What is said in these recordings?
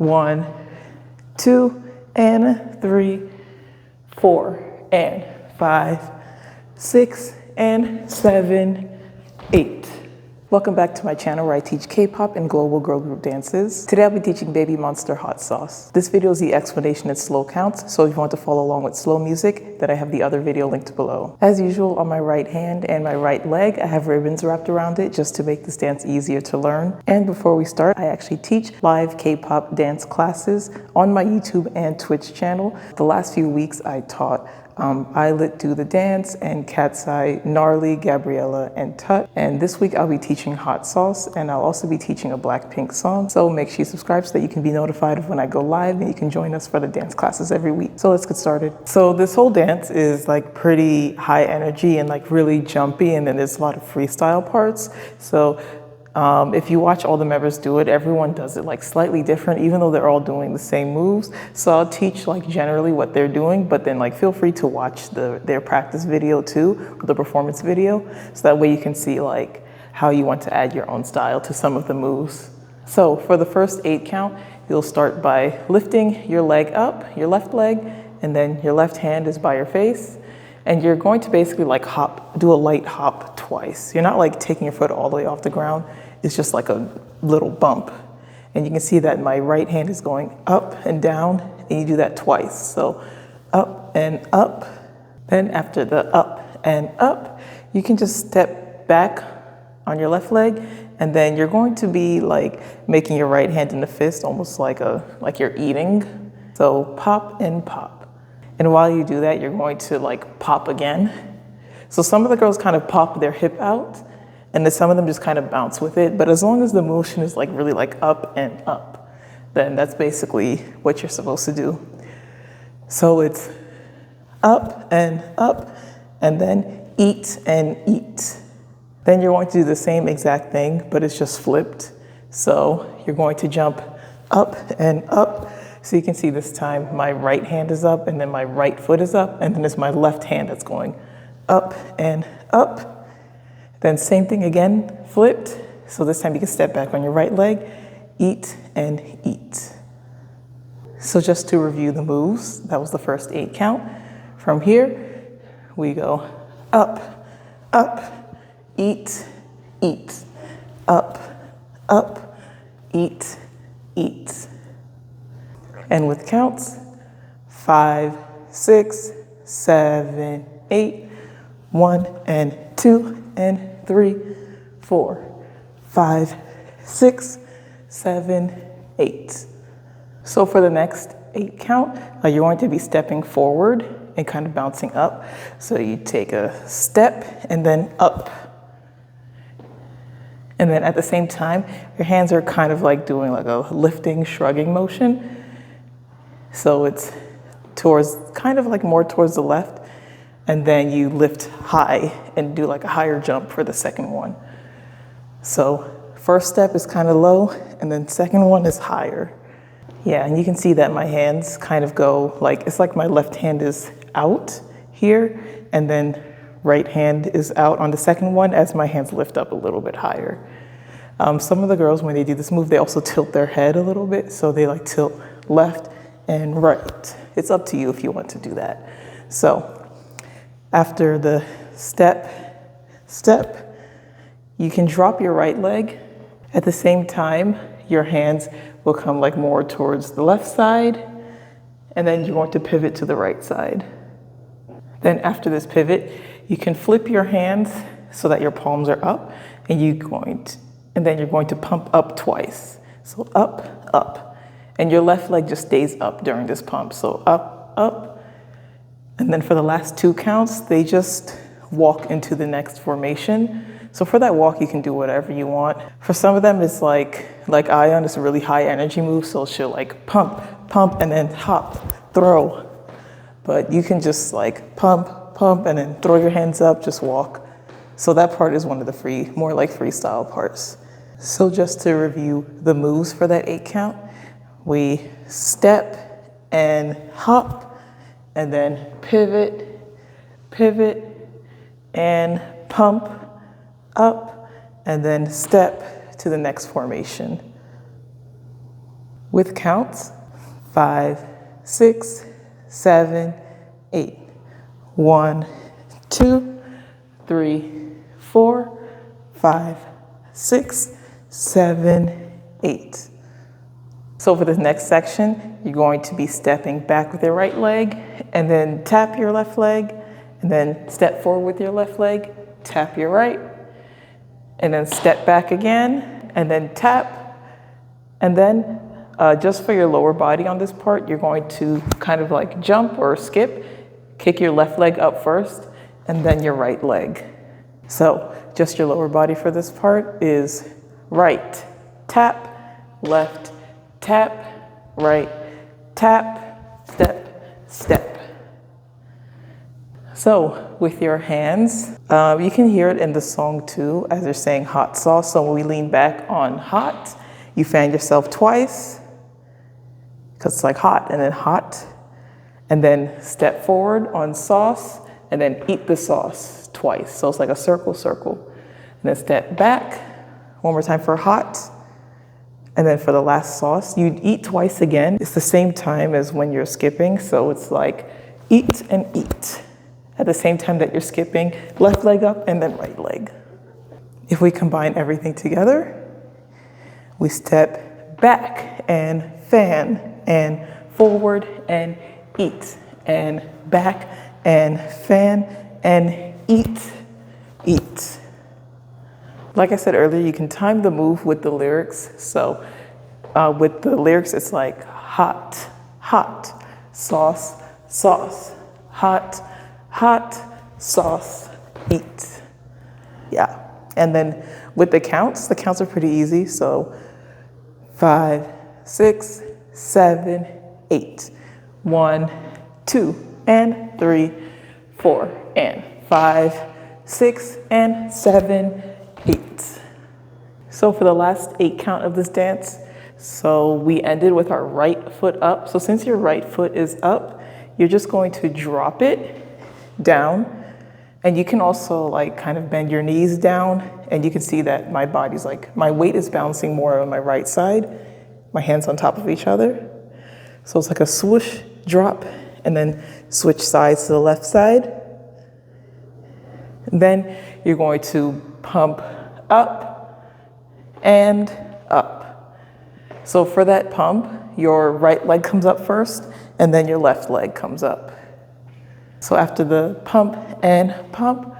1, 2, and 3, 4, and 5, 6, and 7, 8. Welcome back to my channel where I teach K-pop and global girl group dances. Today I'll be teaching BABYMONSTER hot sauce. This video is the explanation in slow counts, so if you want to follow along with slow music, then I have the other video linked below. As usual, on my right hand and my right leg, I have ribbons wrapped around it just to make this dance easier to learn. And before we start, I actually teach live K-pop dance classes on my YouTube and Twitch channel. The last few weeks I taught Eyelet Do the Dance and Cat's Eye, Gnarly, Gabriella, and Tut. And this week I'll be teaching hot sauce, and I'll also be teaching a Blackpink song. So make sure you subscribe so that you can be notified of when I go live and you can join us for the dance classes every week. So let's get started. So this whole dance is like pretty high energy and like really jumpy, and then there's a lot of freestyle parts. So if you watch all the members do it, everyone does it like slightly different, even though they're all doing the same moves. So I'll teach like generally what they're doing, but then like feel free to watch their practice video too, or the performance video, so that way you can see like how you want to add your own style to some of the moves. So for the first 8 count, you'll start by lifting your leg up, your left leg, and then your left hand is by your face. And you're going to basically like do a light hop twice. You're not like taking your foot all the way off the ground. It's just like a little bump. And you can see that my right hand is going up and down, and you do that twice. So up and up. Then after the up and up, you can just step back on your left leg, and then you're going to be like making your right hand in a fist, almost like you're eating. So pop and pop. And while you do that, you're going to like pop again. So some of the girls kind of pop their hip out, and then some of them just kind of bounce with it. But as long as the motion is like really like up and up, then that's basically what you're supposed to do. So it's up, and then eat and eat. Then you're going to do the same exact thing, but it's just flipped. So you're going to jump up and up. So you can see this time my right hand is up, and then my right foot is up, and then it's my left hand that's going up and up. Then same thing again, flipped. So this time you can step back on your right leg, eat and eat. So just to review the moves, that was the first 8 count. From here, we go up, up, eat, eat, up, up, eat, eat. And with counts, 5, 6, 7, 8, 1 and 2 and 3, 4, 5, 6, 7, 8. So for the next 8 count, you're going to be stepping forward and kind of bouncing up. So you take a step and then up. And then at the same time, your hands are kind of like doing like a lifting, shrugging motion. So it's kind of like more towards the left, and then you lift high and do like a higher jump for the second one. So first step is kind of low, and then second one is higher. Yeah, and you can see that my hands kind of go like, it's like my left hand is out here, and then right hand is out on the second one as my hands lift up a little bit higher. Some of the girls, when they do this move, they also tilt their head a little bit, so they like tilt left and right. It's up to you if you want to do that. So after the step, you can drop your right leg. At the same time, your hands will come like more towards the left side, and then you're going to pivot to the right side. Then after this pivot, you can flip your hands so that your palms are up, and then you're going to pump up twice. So up, up. And your left leg just stays up during this pump. So up, up. And then for the last 2 counts, they just walk into the next formation. So for that walk, you can do whatever you want. For some of them, it's like Ion, it's a really high energy move. So she'll like pump, and then hop, throw. But you can just like pump, and then throw your hands up, just walk. So that part is one of the more like freestyle parts. So just to review the moves for that 8 count, we step and hop, and then pivot, and pump up, and then step to the next formation. with counts. 5, 6, 7, 8. 1, 2, 3, 4, 5, 6, 7, 8. So for this next section, you're going to be stepping back with your right leg and then tap your left leg, and then step forward with your left leg, tap your right, and then step back again, and then tap. And then just for your lower body on this part, you're going to kind of like jump or skip, kick your left leg up first, and then your right leg. So just your lower body for this part is right, tap, left, tap, right, tap, step, step. So with your hands, you can hear it in the song too, as they're saying hot sauce. So when we lean back on hot, you fan yourself twice, because it's like hot, and then step forward on sauce, and then eat the sauce twice. So it's like a circle, circle. And then step back, one more time for hot, and then for the last sauce, you eat twice again. It's the same time as when you're skipping, so it's like eat and eat. At the same time that you're skipping, left leg up and then right leg. If we combine everything together, we step back and fan and forward and eat and back and fan and eat, eat. Like I said earlier, you can time the move with the lyrics. So with the lyrics, it's like hot, hot, sauce, sauce, hot, hot, sauce, eat. Yeah. And then with the counts are pretty easy. So 5, 6, 7, 8. 1, 2, and 3, 4, and 5, 6, and 7, 8. So for the last 8 count of this dance, so we ended with our right foot up. So since your right foot is up, you're just going to drop it down, and you can also like kind of bend your knees down, and you can see that my body's like, my weight is bouncing more on my right side, my hands on top of each other. So it's like a swoosh, drop, and then switch sides to the left side. And then you're going to pump up and up. So for that pump, your right leg comes up first, and then your left leg comes up. So after the pump and pump,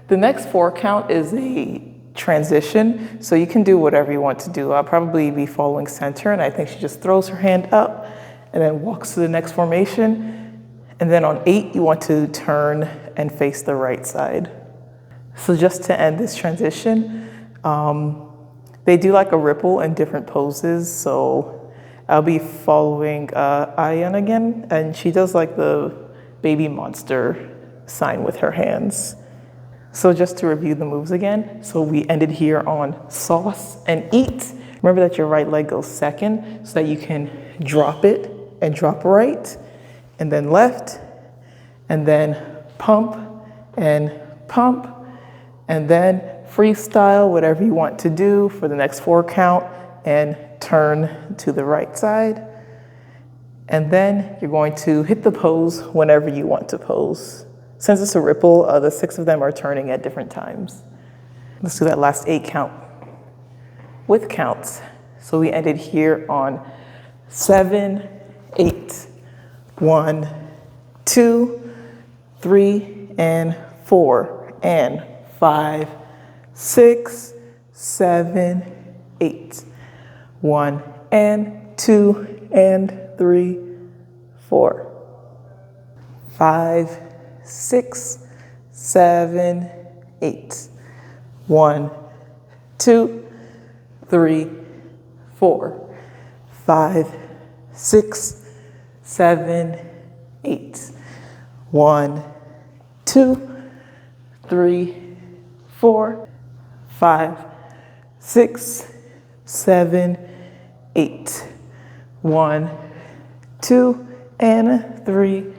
the next 4 count is a transition. So you can do whatever you want to do. I'll probably be following center, and I think she just throws her hand up and then walks to the next formation. And then on 8, you want to turn and face the right side. So just to end this transition, they do like a ripple in different poses. So I'll be following Ayan again, and she does like the baby monster sign with her hands. So just to review the moves again, so we ended here on sauce and eat. Remember that your right leg goes second so that you can drop it and drop right, and then left, and then pump, and then freestyle whatever you want to do for the next 4 count and turn to the right side. And then you're going to hit the pose whenever you want to pose. Since it's a ripple, the 6 of them are turning at different times. Let's do that last 8 count with counts. So we ended here on 7, 8. 1, 2, 3, and 4, and 5, 6, 7, 8. 1, and 2, and 3, 4, 5, 6, 7, 8. 1, 2, 3, 4, 5, 6, 7, 8. 1, 2, 3, 4, 5, 6, 7, 8. 1, 2, and 3,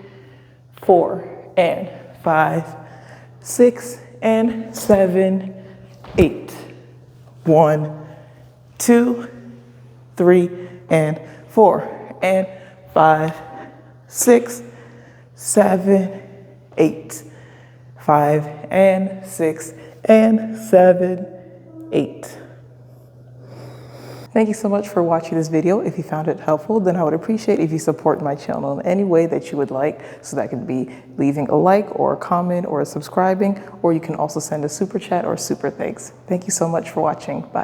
4, and 5, 6, and 7, 8. 1, 2, 3, and 4 and 5, 6, 7, 8. 5 and 6 and 7, 8. Thank you so much for watching this video. If you found it helpful, then I would appreciate if you support my channel in any way that you would like. So that could be leaving a like or a comment or subscribing, or you can also send a super chat or super thanks. Thank you so much for watching. Bye.